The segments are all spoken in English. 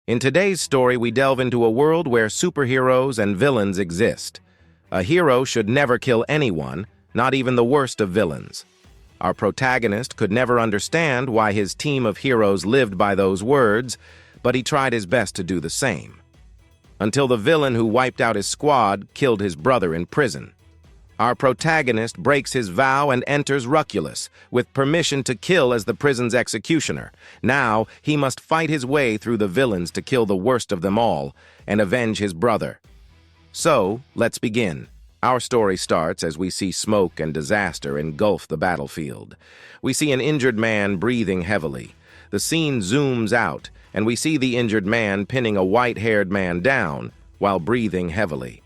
In today's story, we delve into a world where superheroes and villains exist. A hero should never kill anyone, not even the worst of villains. Our protagonist could never understand why his team of heroes lived by those words, but he tried his best to do the same. Until the villain who wiped out his squad killed his brother in prison. Our protagonist breaks his vow and enters Ruculus, with permission to kill as the prison's executioner. Now, he must fight his way through the villains to kill the worst of them all and avenge his brother. So, let's begin. Our story starts as we see smoke and disaster engulf the battlefield. We see an injured man breathing heavily. The scene zooms out, and we see the injured man pinning a white-haired man down while breathing heavily.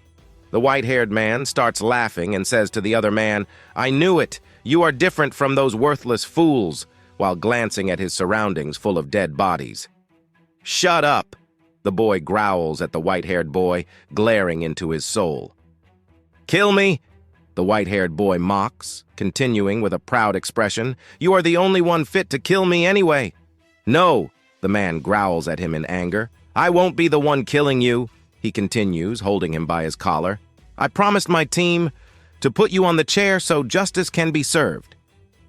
The white-haired man starts laughing and says to the other man, "I knew it! You are different from those worthless fools," while glancing at his surroundings full of dead bodies. "Shut up!" the boy growls at the white-haired boy, glaring into his soul. "Kill me!" the white-haired boy mocks, continuing with a proud expression. "You are the only one fit to kill me anyway." "No!" the man growls at him in anger. "I won't be the one killing you," he continues, holding him by his collar. "I promised my team to put you on the chair so justice can be served."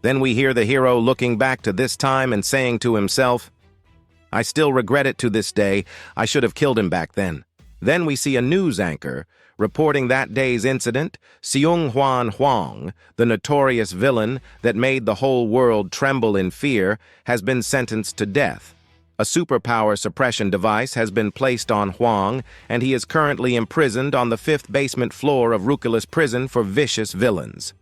Then we hear the hero looking back to this time and saying to himself, "I still regret it to this day. I should have killed him back then." Then we see a news anchor reporting that day's incident. Seung-hwan Hwang, the notorious villain that made the whole world tremble in fear, has been sentenced to death. A superpower suppression device has been placed on Hwang, and he is currently imprisoned on the 5th basement floor of Ruculus prison for vicious villains.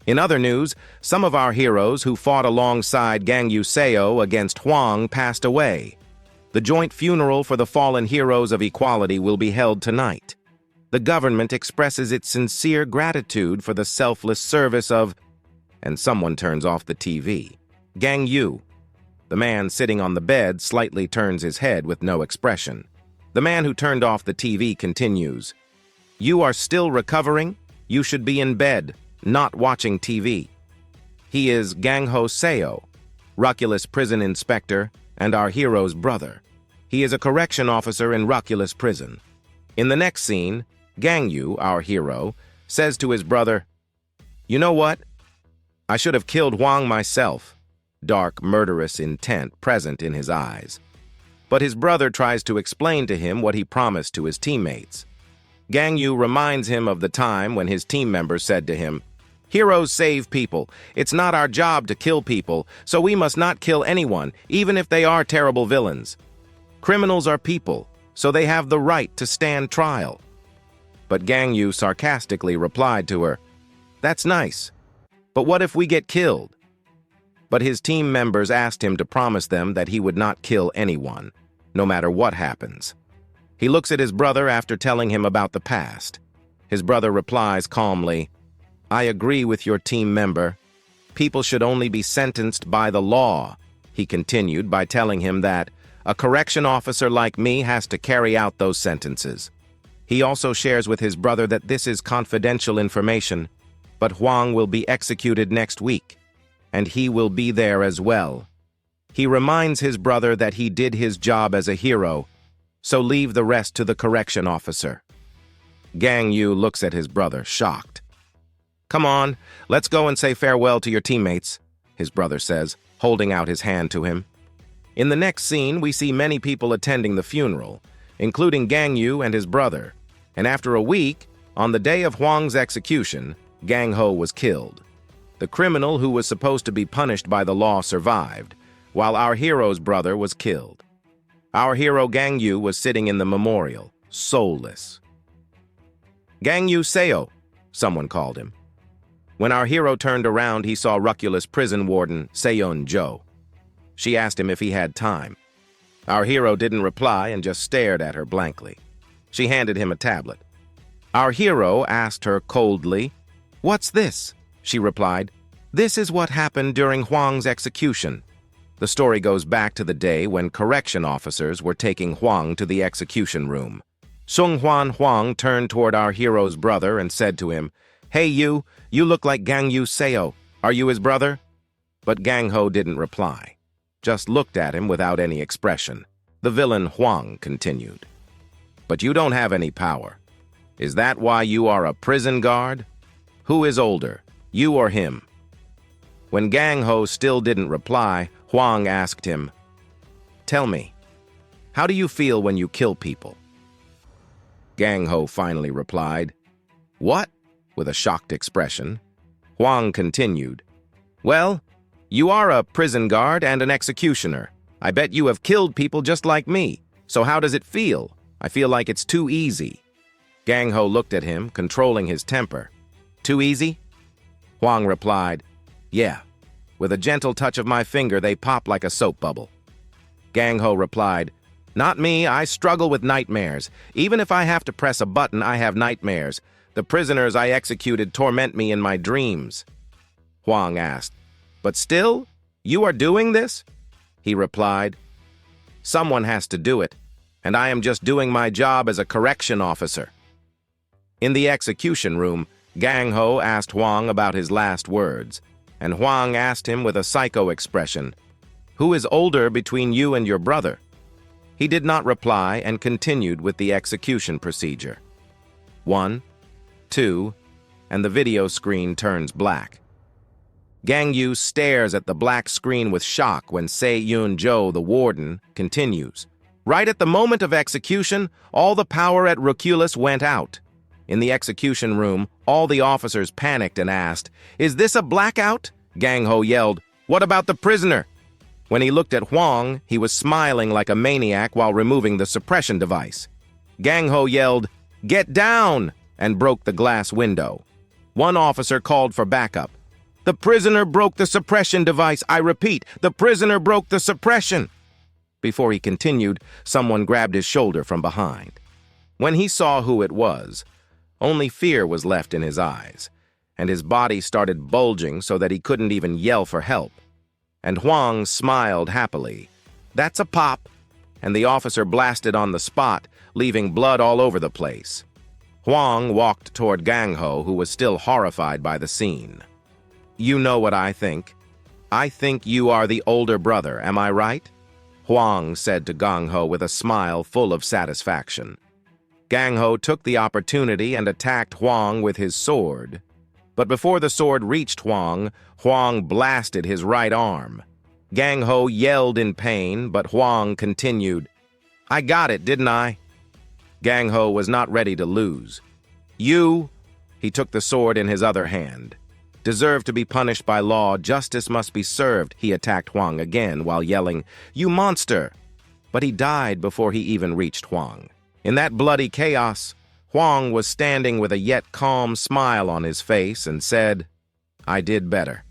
In other news, some of our heroes who fought alongside Gang Yu Seo against Hwang passed away. The joint funeral for the fallen heroes of equality will be held tonight. The government expresses its sincere gratitude for the selfless service of... And someone turns off the TV. Gang Yu. The man sitting on the bed slightly turns his head with no expression. The man who turned off the TV continues. "You are still recovering? You should be in bed, not watching TV." He is Gang Ho Seo, Ruculus prison inspector, and our hero's brother. He is a correction officer in Ruculus prison. In the next scene, Gang Yu, our hero, says to his brother, "You know what? I should have killed Hwang myself." Dark, murderous intent present in his eyes. But his brother tries to explain to him what he promised to his teammates. Gang Yu reminds him of the time when his team members said to him, "Heroes save people. It's not our job to kill people, so we must not kill anyone, even if they are terrible villains. Criminals are people, so they have the right to stand trial." But Gang Yu sarcastically replied to her, "That's nice, but what if we get killed?" But his team members asked him to promise them that he would not kill anyone, no matter what happens. He looks at his brother after telling him about the past. His brother replies calmly, "I agree with your team member. People should only be sentenced by the law." He continued by telling him that a correction officer like me has to carry out those sentences. He also shares with his brother that this is confidential information, but Hwang will be executed next week, and he will be there as well. He reminds his brother that he did his job as a hero, so leave the rest to the correction officer. Gang Yu looks at his brother, shocked. "Come on, let's go and say farewell to your teammates," his brother says, holding out his hand to him. In the next scene, we see many people attending the funeral, including Gang Yu and his brother. And after a week, on the day of Hwang's execution, Gang Ho was killed. The criminal who was supposed to be punished by the law survived, while our hero's brother was killed. Our hero Gang Yu was sitting in the memorial, soulless. "Gang Yu Seo," someone called him. When our hero turned around, he saw Ruculus prison warden Seon Jo. She asked him if he had time. Our hero didn't reply and just stared at her blankly. She handed him a tablet. Our hero asked her coldly, "What's this?" She replied, "This is what happened during Hwang's execution." The story goes back to the day when correction officers were taking Hwang to the execution room. Seung-hwan Hwang turned toward our hero's brother and said to him, "Hey you look like Gang Yu Seo. Are you his brother?" But Gang Ho didn't reply, just looked at him without any expression. The villain Huang continued. But you don't have any power. Is that why you are a prison guard? Who is older, you or him? When Gang Ho still didn't reply, Huang asked him, "Tell me, how do you feel when you kill people?" Gang Ho finally replied, "What?" with a shocked expression. Huang continued, "Well, you are a prison guard and an executioner. I bet you have killed people just like me. So how does it feel? I feel like it's too easy." Gang Ho looked at him, controlling his temper. "Too easy?" Huang replied, "Yeah. With a gentle touch of my finger, they pop like a soap bubble." Gang Ho replied, "Not me. I struggle with nightmares. Even if I have to press a button, I have nightmares. The prisoners I executed torment me in my dreams." Huang asked, "But still, you are doing this?" He replied, "Someone has to do it, and I am just doing my job as a correction officer." In the execution room, Gang Ho asked Huang about his last words, and Huang asked him with a psycho expression, "Who is older between you and your brother?" He did not reply and continued with the execution procedure. 1, 2, and the video screen turns black. Gang Yu stares at the black screen with shock when Se-Yun Jo, the warden, continues. Right at the moment of execution, all the power at Reculus went out. In the execution room, all the officers panicked and asked, "Is this a blackout?" Gang Ho yelled, "What about the prisoner?" When he looked at Huang, he was smiling like a maniac while removing the suppression device. Gang Ho yelled, "Get down!" and broke the glass window. One officer called for backup. "The prisoner broke the suppression device. I repeat, the prisoner broke the suppression." Before he continued, someone grabbed his shoulder from behind. When he saw who it was, only fear was left in his eyes, and his body started bulging so that he couldn't even yell for help. And Huang smiled happily. "That's a pop," and the officer blasted on the spot, leaving blood all over the place. Huang walked toward Gang Ho, who was still horrified by the scene. "You know what I think. I think you are the older brother, am I right?" Huang said to Gang Ho with a smile full of satisfaction. Gang Ho took the opportunity and attacked Huang with his sword. But before the sword reached Huang, Huang blasted his right arm. Gang Ho yelled in pain, but Huang continued, "I got it, didn't I?" Gang Ho was not ready to lose. "You," he took the sword in his other hand, "deserve to be punished by law. Justice must be served." He attacked Huang again while yelling, "You monster!" But he died before he even reached Huang. In that bloody chaos, Huang was standing with a yet calm smile on his face and said, "I did better.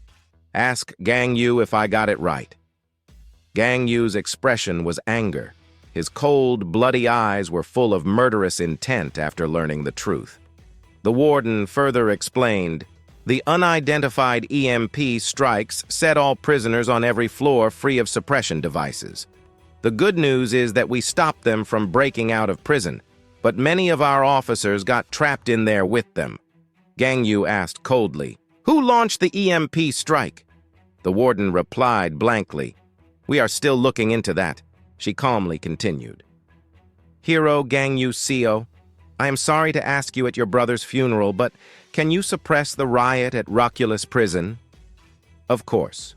Ask Gang Yu if I got it right." Gang Yu's expression was anger. His cold, bloody eyes were full of murderous intent after learning the truth. The warden further explained, "The unidentified EMP strikes set all prisoners on every floor free of suppression devices. The good news is that we stopped them from breaking out of prison, but many of our officers got trapped in there with them." Gang Yu asked coldly, "Who launched the EMP strike?" The warden replied blankly, "We are still looking into that." She calmly continued, "Hero Gang Yu Seo, I am sorry to ask you at your brother's funeral, but can you suppress the riot at Reculus prison?" "Of course,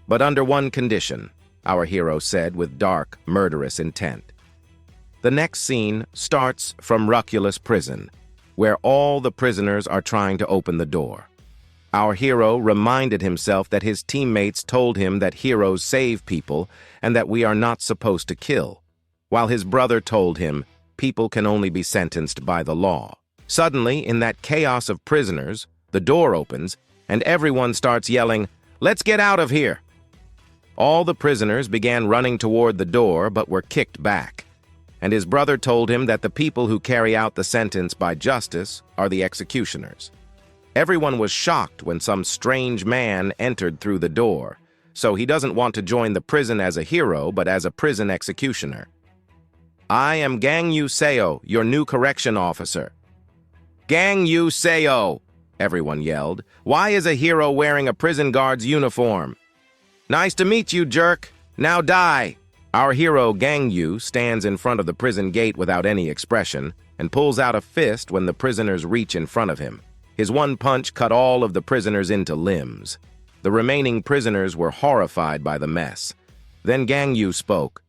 but under one condition," our hero said with dark, murderous intent. The next scene starts from Reculus prison, where all the prisoners are trying to open the door. Our hero reminded himself that his teammates told him that heroes save people and that we are not supposed to kill, while his brother told him people can only be sentenced by the law. Suddenly, in that chaos of prisoners, the door opens and everyone starts yelling, "Let's get out of here!" All the prisoners began running toward the door but were kicked back, and his brother told him that the people who carry out the sentence by justice are the executioners. Everyone was shocked when some strange man entered through the door, so he doesn't want to join the prison as a hero, but as a prison executioner. "I am Gang Yu Seo, your new correction officer." "Gang Yu Seo!" everyone yelled. "Why is a hero wearing a prison guard's uniform?" "Nice to meet you, jerk. Now die!" Our hero Gang Yu stands in front of the prison gate without any expression and pulls out a fist when the prisoners reach in front of him. His one punch cut all of the prisoners into limbs. The remaining prisoners were horrified by the mess. Then Gang Yu spoke.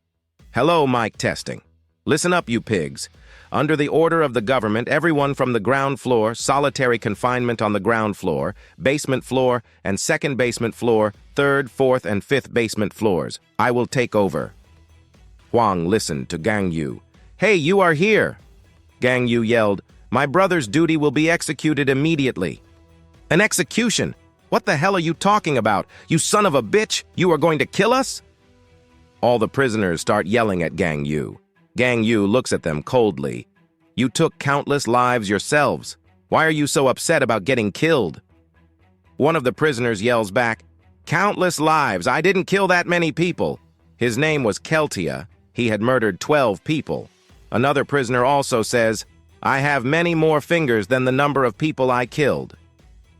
"Hello, mic testing. Listen up, you pigs. Under the order of the government, everyone from the ground floor, solitary confinement on the ground floor, basement floor, and second basement floor, third, fourth, and fifth basement floors. I will take over." Huang listened to Gang Yu. "Hey, you are here!" Gang Yu yelled, "My brother's duty will be executed immediately." "An execution? What the hell are you talking about? You son of a bitch! You are going to kill us?" All the prisoners start yelling at Gang Yu. Gang Yu looks at them coldly. "You took countless lives yourselves. Why are you so upset about getting killed?" One of the prisoners yells back, "Countless lives! I didn't kill that many people." His name was Keltia. He had murdered 12 people. Another prisoner also says, "I have many more fingers than the number of people I killed."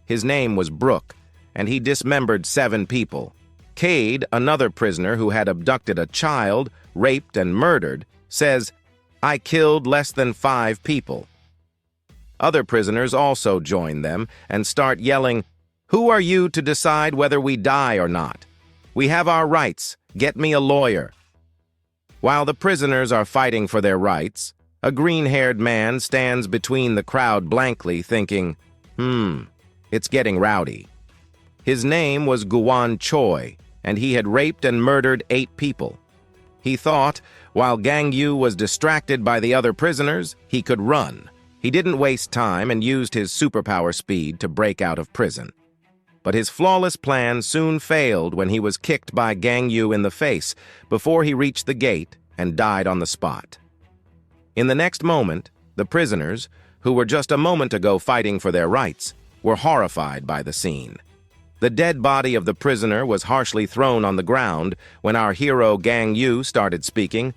His name was Brooke, and he dismembered 7 people. Cade, another prisoner who had abducted a child, raped and murdered, says, "I killed less than 5 people." Other prisoners also join them and start yelling, "Who are you to decide whether we die or not? We have our rights. Get me a lawyer." While the prisoners are fighting for their rights, a green-haired man stands between the crowd blankly thinking, it's getting rowdy. His name was Guan Choi, and he had raped and murdered 8 people. He thought, while Gang Yu was distracted by the other prisoners, he could run. He didn't waste time and used his superpower speed to break out of prison. But his flawless plan soon failed when he was kicked by Gang Yu in the face before he reached the gate and died on the spot. In the next moment, the prisoners, who were just a moment ago fighting for their rights, were horrified by the scene. The dead body of the prisoner was harshly thrown on the ground when our hero Gang Yu started speaking.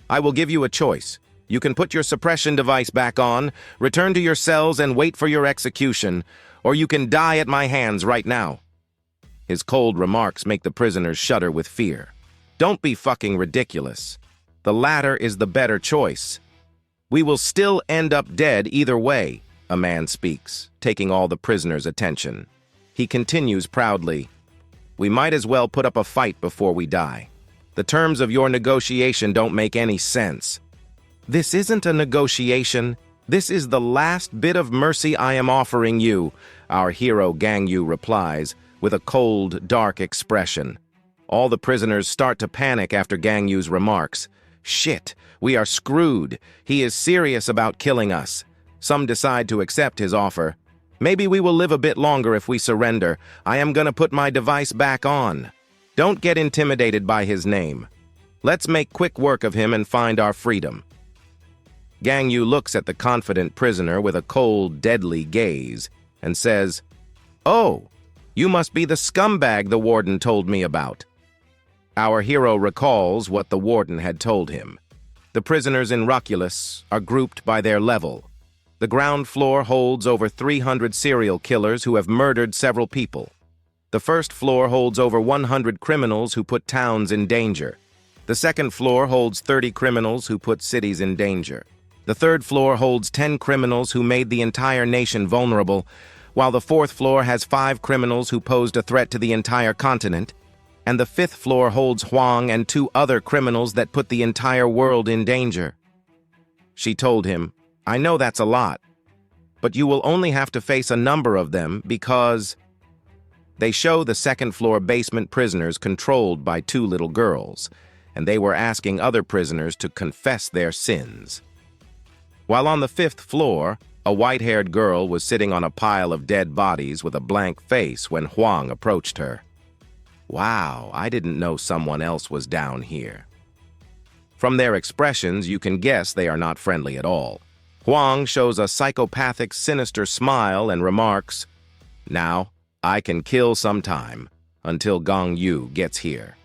"I will give you a choice. You can put your suppression device back on, return to your cells and wait for your execution, or you can die at my hands right now." His cold remarks make the prisoners shudder with fear. "Don't be fucking ridiculous. The latter is the better choice. We will still end up dead either way," a man speaks, taking all the prisoners' attention. He continues proudly, "We might as well put up a fight before we die. The terms of your negotiation don't make any sense." "This isn't a negotiation. This is the last bit of mercy I am offering you," our hero Gang Yu replies, with a cold, dark expression. All the prisoners start to panic after Gang Yu's remarks. "Shit, we are screwed. He is serious about killing us." Some decide to accept his offer. "Maybe we will live a bit longer if we surrender. I am gonna put my device back on." Don't get intimidated by his name. Let's make quick work of him and find our freedom. Gang Yu looks at the confident prisoner with a cold, deadly gaze and says, "Oh, you must be the scumbag the warden told me about." Our hero recalls what the warden had told him. The prisoners in Ruculus are grouped by their level. The ground floor holds over 300 serial killers who have murdered several people. The first floor holds over 100 criminals who put towns in danger. The second floor holds 30 criminals who put cities in danger. The third floor holds 10 criminals who made the entire nation vulnerable, while the fourth floor has 5 criminals who posed a threat to the entire continent, and the fifth floor holds Huang and 2 other criminals that put the entire world in danger. She told him, "I know that's a lot, but you will only have to face a number of them because..." They show the second-floor basement prisoners controlled by 2 little girls, and they were asking other prisoners to confess their sins. While on the 5th floor, a white-haired girl was sitting on a pile of dead bodies with a blank face when Huang approached her. "Wow, I didn't know someone else was down here." From their expressions, you can guess they are not friendly at all. Huang shows a psychopathic, sinister smile and remarks, "Now, I can kill sometime, until Gang Yu gets here."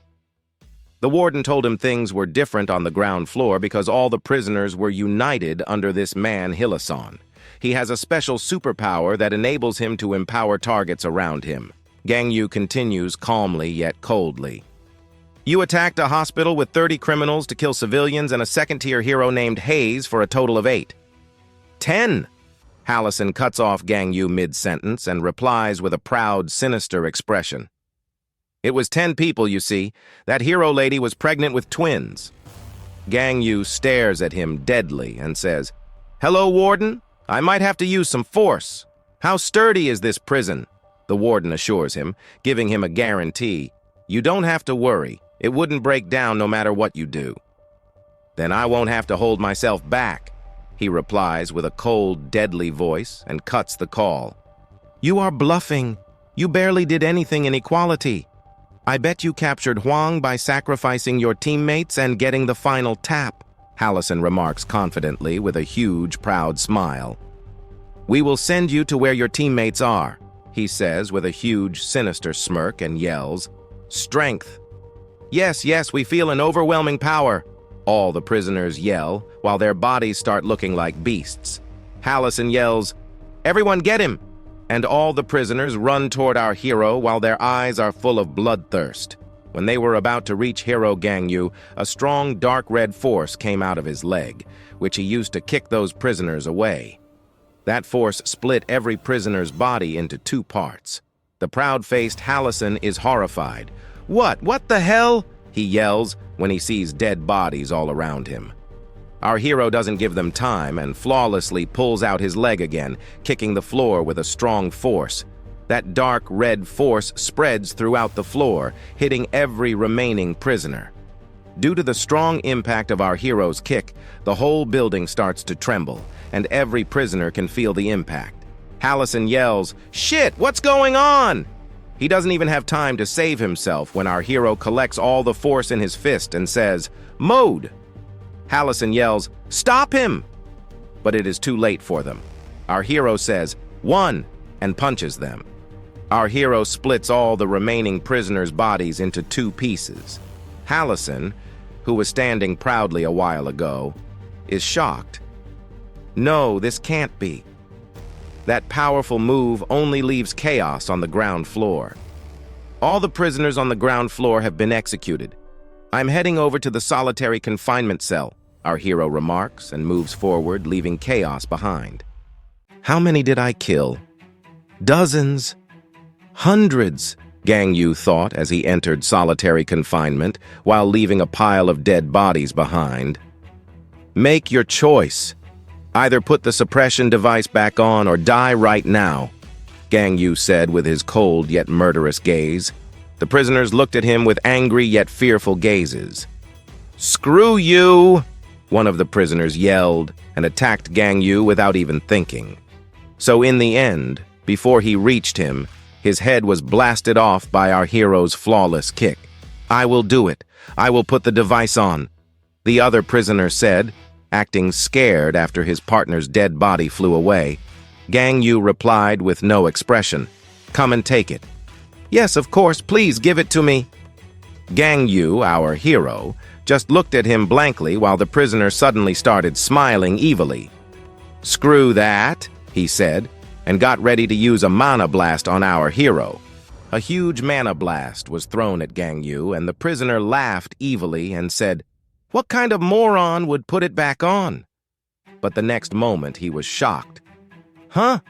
The warden told him things were different on the ground floor because all the prisoners were united under this man Hilason. He has a special superpower that enables him to empower targets around him. Gang Yu continues calmly yet coldly. You attacked a hospital with 30 criminals to kill civilians and a second-tier hero named Hayes for a total of 8. 10! Hallison cuts off Gang Yu mid-sentence and replies with a proud, sinister expression. It was 10 people, you see. That hero lady was pregnant with twins. Gang Yu stares at him deadly and says, "Hello, Warden? I might have to use some force. How sturdy is this prison?" The Warden assures him, giving him a guarantee. "You don't have to worry. It wouldn't break down no matter what you do." "Then I won't have to hold myself back," he replies with a cold, deadly voice and cuts the call. "You are bluffing. You barely did anything in equality. I bet you captured Huang by sacrificing your teammates and getting the final tap," Hallison remarks confidently with a huge, proud smile. "We will send you to where your teammates are," he says with a huge, sinister smirk and yells, "Strength." "Yes, yes, we feel an overwhelming power," all the prisoners yell, while their bodies start looking like beasts. Hallison yells, "Everyone get him!" And all the prisoners run toward our hero while their eyes are full of bloodthirst. When they were about to reach hero Gang Yu, a strong dark red force came out of his leg, which he used to kick those prisoners away. That force split every prisoner's body into 2 parts. The proud-faced Hallison is horrified. What the hell?" he yells when he sees dead bodies all around him. Our hero doesn't give them time and flawlessly pulls out his leg again, kicking the floor with a strong force. That dark red force spreads throughout the floor, hitting every remaining prisoner. Due to the strong impact of our hero's kick, the whole building starts to tremble, and every prisoner can feel the impact. Hallison yells, "Shit, what's going on?" He doesn't even have time to save himself when our hero collects all the force in his fist and says, "Mode!" Hallison yells, "Stop him!" But it is too late for them. Our hero says, "One!" and punches them. Our hero splits all the remaining prisoners' bodies into 2 pieces. Hallison, who was standing proudly a while ago, is shocked. No, this can't be. That powerful move only leaves chaos on the ground floor. All the prisoners on the ground floor have been executed. "I'm heading over to the solitary confinement cell," our hero remarks and moves forward, leaving chaos behind. "How many did I kill? Dozens. Hundreds," Gang Yu thought as he entered solitary confinement while leaving a pile of dead bodies behind. "Make your choice. Either put the suppression device back on or die right now," Gang Yu said with his cold yet murderous gaze. The prisoners looked at him with angry yet fearful gazes. "Screw you!" one of the prisoners yelled and attacked Gang Yu without even thinking. So in the end, before he reached him, his head was blasted off by our hero's flawless kick. "I will do it. I will put the device on," the other prisoner said, acting scared after his partner's dead body flew away. Gang Yu replied with no expression, "Come and take it." "Yes, of course, please give it to me." Gang Yu, our hero, just looked at him blankly while the prisoner suddenly started smiling evilly. "Screw that," he said, and got ready to use a mana blast on our hero. A huge mana blast was thrown at Gang Yu, and the prisoner laughed evilly and said, "What kind of moron would put it back on?" But the next moment he was shocked. "Huh?"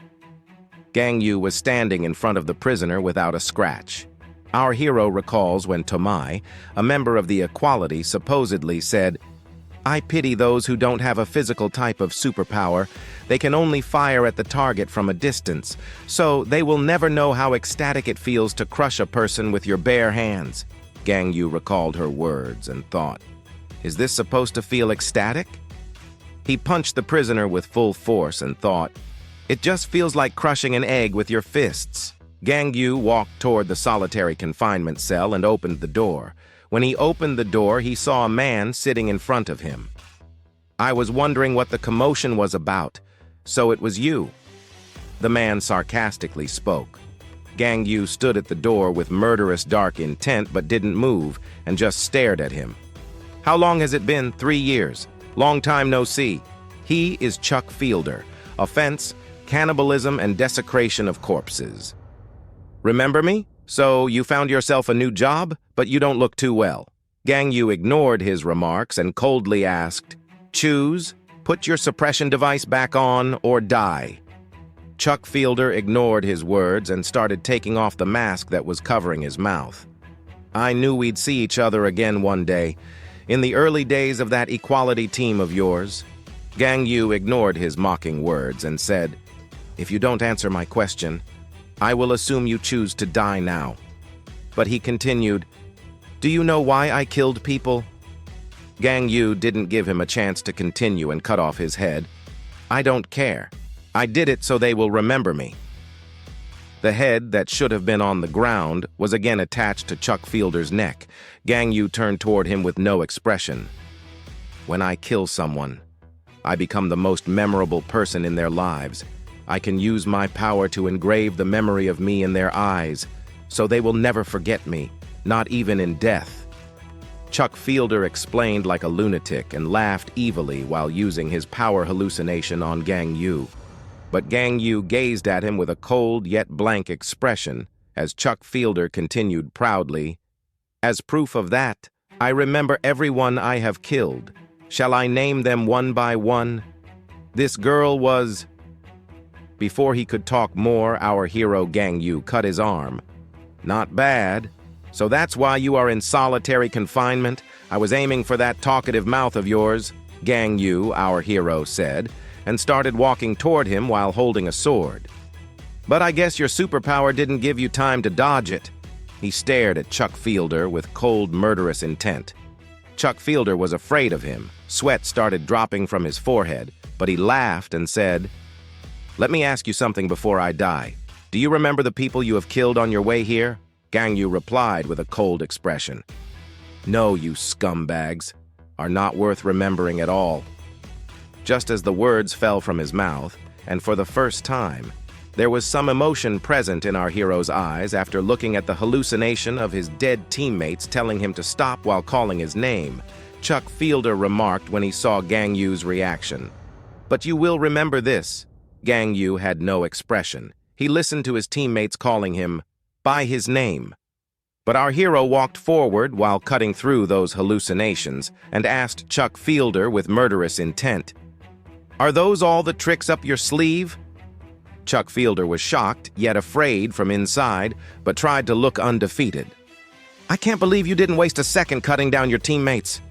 Gang Yu was standing in front of the prisoner without a scratch. Our hero recalls when Tomai, a member of the Equality, supposedly said, "I pity those who don't have a physical type of superpower. They can only fire at the target from a distance, so they will never know how ecstatic it feels to crush a person with your bare hands." Gang Yu recalled her words and thought, "Is this supposed to feel ecstatic?" He punched the prisoner with full force and thought, "It just feels like crushing an egg with your fists." Gang Yu walked toward the solitary confinement cell and opened the door. When he opened the door, he saw a man sitting in front of him. "I was wondering what the commotion was about. So it was you." The man sarcastically spoke. Gang Yu stood at the door with murderous dark intent but didn't move and just stared at him. "How long has it been? 3 years. Long time no see." He is Chuck Fielder. Offense, cannibalism, and desecration of corpses. "Remember me? So you found yourself a new job, but you don't look too well." Gang Yu ignored his remarks and coldly asked, "Choose, put your suppression device back on, or die." Chuck Fielder ignored his words and started taking off the mask that was covering his mouth. "I knew we'd see each other again one day, in the early days of that equality team of yours." Gang Yu ignored his mocking words and said, "If you don't answer my question, I will assume you choose to die now." But he continued, "Do you know why I killed people?" Gang Yu didn't give him a chance to continue and cut off his head. "I don't care. I did it so they will remember me." The head that should have been on the ground was again attached to Chuck Fielder's neck. Gang Yu turned toward him with no expression. "When I kill someone, I become the most memorable person in their lives. I can use my power to engrave the memory of me in their eyes, so they will never forget me, not even in death." Chuck Fielder explained like a lunatic and laughed evilly while using his power hallucination on Gang Yu. But Gang Yu gazed at him with a cold yet blank expression as Chuck Fielder continued proudly, "As proof of that, I remember everyone I have killed. Shall I name them one by one? This girl was—" Before he could talk more, our hero Gang Yu cut his arm. "Not bad. So that's why you are in solitary confinement? I was aiming for that talkative mouth of yours," Gang Yu, our hero, said, and started walking toward him while holding a sword. "But I guess your superpower didn't give you time to dodge it." He stared at Chuck Fielder with cold, murderous intent. Chuck Fielder was afraid of him. Sweat started dropping from his forehead, but he laughed and said, "Let me ask you something before I die. Do you remember the people you have killed on your way here?" Gang Yu replied with a cold expression. "No, you scumbags are not worth remembering at all." Just as the words fell from his mouth, and for the first time, there was some emotion present in our hero's eyes after looking at the hallucination of his dead teammates telling him to stop while calling his name, Chuck Fielder remarked when he saw Gang Yu's reaction. "But you will remember this." Gang Yu had no expression. He listened to his teammates calling him by his name. But our hero walked forward while cutting through those hallucinations and asked Chuck Fielder with murderous intent, "Are those all the tricks up your sleeve?" Chuck Fielder was shocked, yet afraid from inside, but tried to look undefeated. "I can't believe you didn't waste a second cutting down your teammates."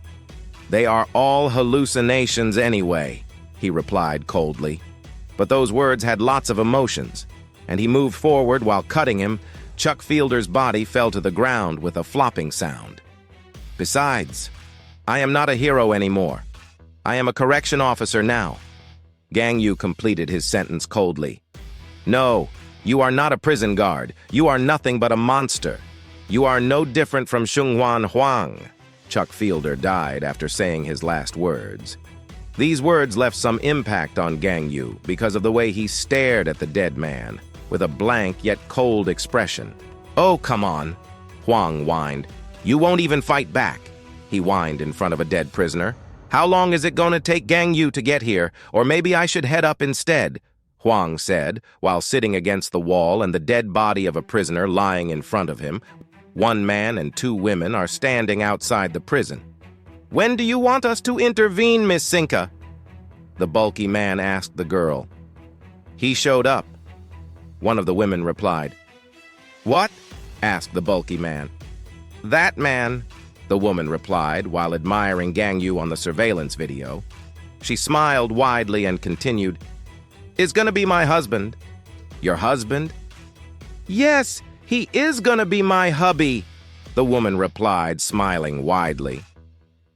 "They are all hallucinations anyway," he replied coldly. But those words had lots of emotions, and he moved forward while cutting him. Chuck Fielder's body fell to the ground with a flopping sound. "Besides, I am not a hero anymore. I am a correction officer now." Gang Yu completed his sentence coldly. "No, you are not a prison guard. You are nothing but a monster. You are no different from Shunhuan Huang." Chuck Fielder died after saying his last words. These words left some impact on Gang Yu because of the way he stared at the dead man, with a blank yet cold expression. "Oh, come on," Huang whined. "You won't even fight back," he whined in front of a dead prisoner. "How long is it going to take Gang Yu to get here? Or maybe I should head up instead," Huang said, while sitting against the wall and the dead body of a prisoner lying in front of him. One man and two women are standing outside the prison. "When do you want us to intervene, Miss Sinka?" the bulky man asked the girl. "He showed up," one of the women replied. "What?" asked the bulky man. "That man," the woman replied while admiring Gang Yu on the surveillance video. She smiled widely and continued, "Is gonna be my husband." "Your husband?" "Yes, he is gonna be my hubby," the woman replied, smiling widely.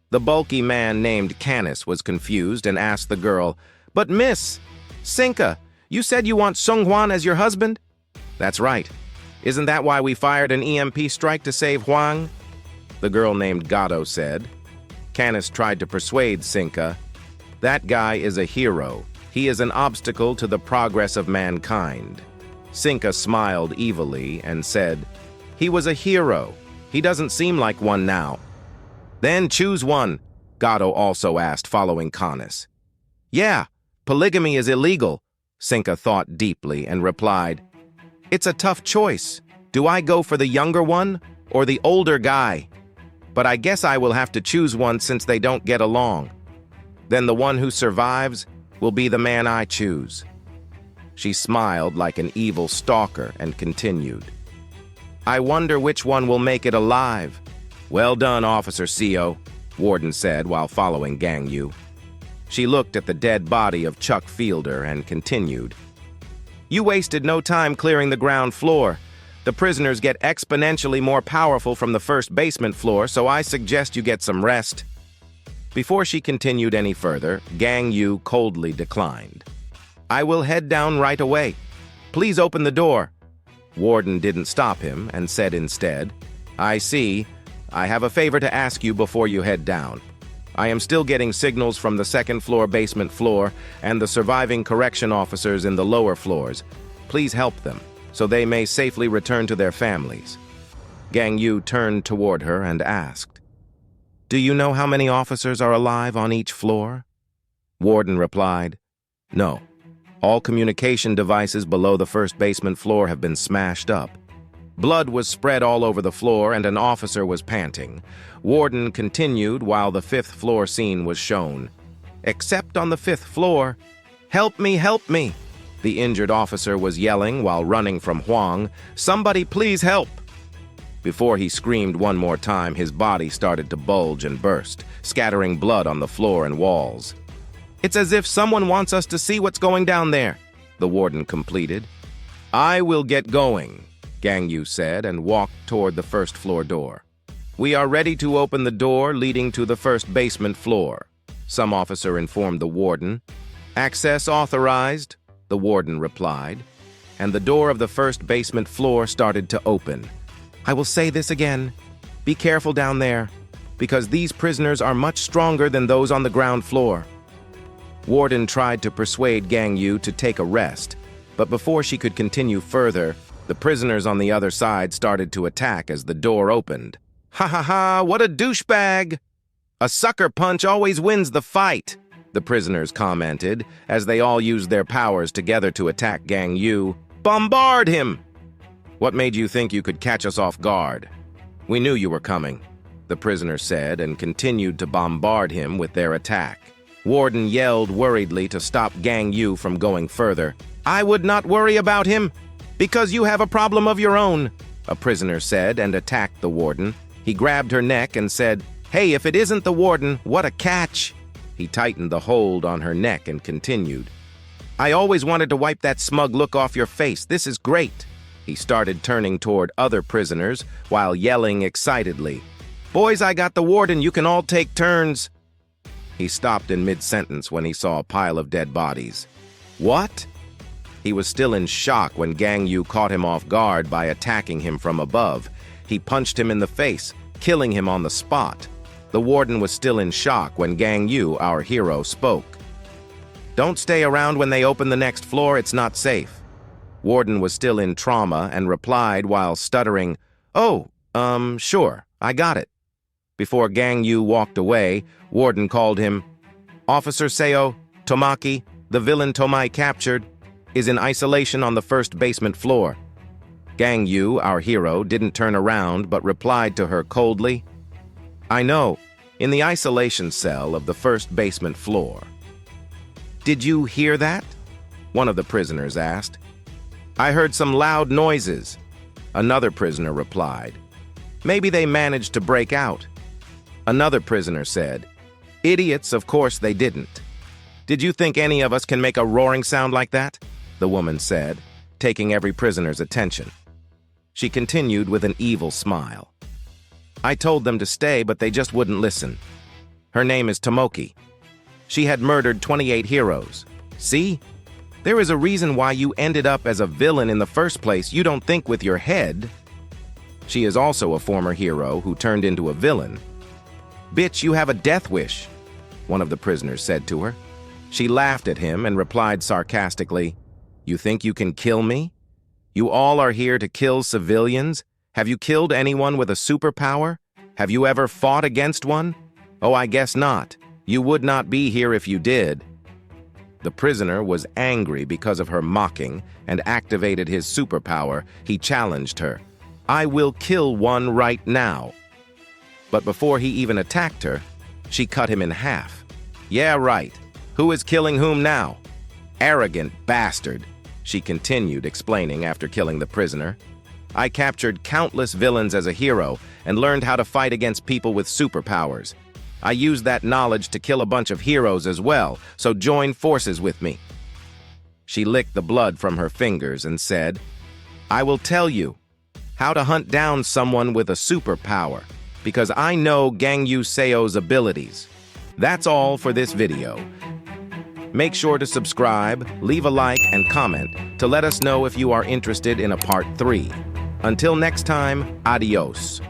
The bulky man named Canis was confused and asked the girl, "But Miss Sinka, you said you want Sung Hwan as your husband?" "That's right. Isn't that why we fired an EMP strike to save Huang?" the girl named Gato said. Canis tried to persuade Sinka. "That guy is a hero. He is an obstacle to the progress of mankind." Sinka smiled evilly and said, "He was a hero. He doesn't seem like one now." "Then choose one," Gato also asked, following Canis. "Yeah, polygamy is illegal," Sinka thought deeply and replied, "It's a tough choice. Do I go for the younger one or the older guy?" but I guess I will have to choose one since they don't get along. Then the one who survives will be the man I choose." She smiled like an evil stalker and continued, "I wonder which one will make it alive." "Well done, Officer CO," Warden said while following Gang Yu. She looked at the dead body of Chuck Fielder and continued, "You wasted no time clearing the ground floor. The prisoners get exponentially more powerful from the first basement floor, so I suggest you get some rest." Before she continued any further, Gang Yu coldly declined. "I will head down right away. Please open the door." Warden didn't stop him and said instead, "I see. I have a favor to ask you before you head down. I am still getting signals from the second floor basement floor and the surviving correction officers in the lower floors. Please help them, so they may safely return to their families." Gang Yu turned toward her and asked, "Do you know how many officers are alive on each floor?" Warden replied, "No. All communication devices below the first basement floor have been smashed up." Blood was spread all over the floor and an officer was panting. Warden continued while the fifth floor scene was shown. "Except on the fifth floor. Help me, help me!" The injured officer was yelling while running from Huang. "Somebody please help!" Before he screamed one more time, his body started to bulge and burst, scattering blood on the floor and walls. "It's as if someone wants us to see what's going down there," the warden completed. "I will get going," Gang Yu said and walked toward the first floor door. "We are ready to open the door leading to the first basement floor," some officer informed the warden. "Access authorized," the warden replied, and the door of the first basement floor started to open. "I will say this again. Be careful down there, because these prisoners are much stronger than those on the ground floor." Warden tried to persuade Gang Yu to take a rest, but before she could continue further, the prisoners on the other side started to attack as the door opened. "Ha ha ha, what a douchebag! A sucker punch always wins the fight," the prisoners commented as they all used their powers together to attack Gang Yu. "Bombard him!" "What made you think you could catch us off guard?" "We knew you were coming," the prisoner said and continued to bombard him with their attack. Warden yelled worriedly to stop Gang Yu from going further. "I would not worry about him, because you have a problem of your own," a prisoner said and attacked the warden. He grabbed her neck and said, "Hey, if it isn't the warden, what a catch!" He tightened the hold on her neck and continued, "I always wanted to wipe that smug look off your face. This is great." He started turning toward other prisoners while yelling excitedly, "Boys, I got the warden. You can all take turns." He stopped in mid-sentence when he saw a pile of dead bodies. "What?" He was still in shock when Gang Yu caught him off guard by attacking him from above. He punched him in the face, killing him on the spot. The warden was still in shock when Gang Yu, our hero, spoke. "Don't stay around when they open the next floor, it's not safe." Warden was still in trauma and replied while stuttering, "Oh, sure, I got it." Before Gang Yu walked away, Warden called him, "Officer Seo, Tomaki, the villain Tomai captured, is in isolation on the first basement floor." Gang Yu, our hero, didn't turn around but replied to her coldly, "I know, in the isolation cell of the first basement floor." "Did you hear that?" one of the prisoners asked. "I heard some loud noises," another prisoner replied. "Maybe they managed to break out." Another prisoner said, "Idiots, of course they didn't." "Did you think any of us can make a roaring sound like that?" the woman said, taking every prisoner's attention. She continued with an evil smile. "I told them to stay, but they just wouldn't listen. Her name is Tomoki. She had murdered 28 heroes. See? There is a reason why you ended up as a villain in the first place. You don't think with your head." She is also a former hero who turned into a villain. "Bitch, you have a death wish," one of the prisoners said to her. She laughed at him and replied sarcastically, "You think you can kill me? You all are here to kill civilians? Have you killed anyone with a superpower? Have you ever fought against one? Oh, I guess not. You would not be here if you did." The prisoner was angry because of her mocking and activated his superpower. He challenged her. "I will kill one right now." But before he even attacked her, she cut him in half. "Yeah, right. Who is killing whom now?" "Arrogant bastard," she continued, explaining after killing the prisoner. "I captured countless villains as a hero and learned how to fight against people with superpowers. I used that knowledge to kill a bunch of heroes as well, so join forces with me." She licked the blood from her fingers and said, "I will tell you how to hunt down someone with a superpower, because I know Gangyu Seo's abilities. That's all for this video. Make sure to subscribe, leave a like, and comment to let us know if you are interested in a part 3. Until next time, adios.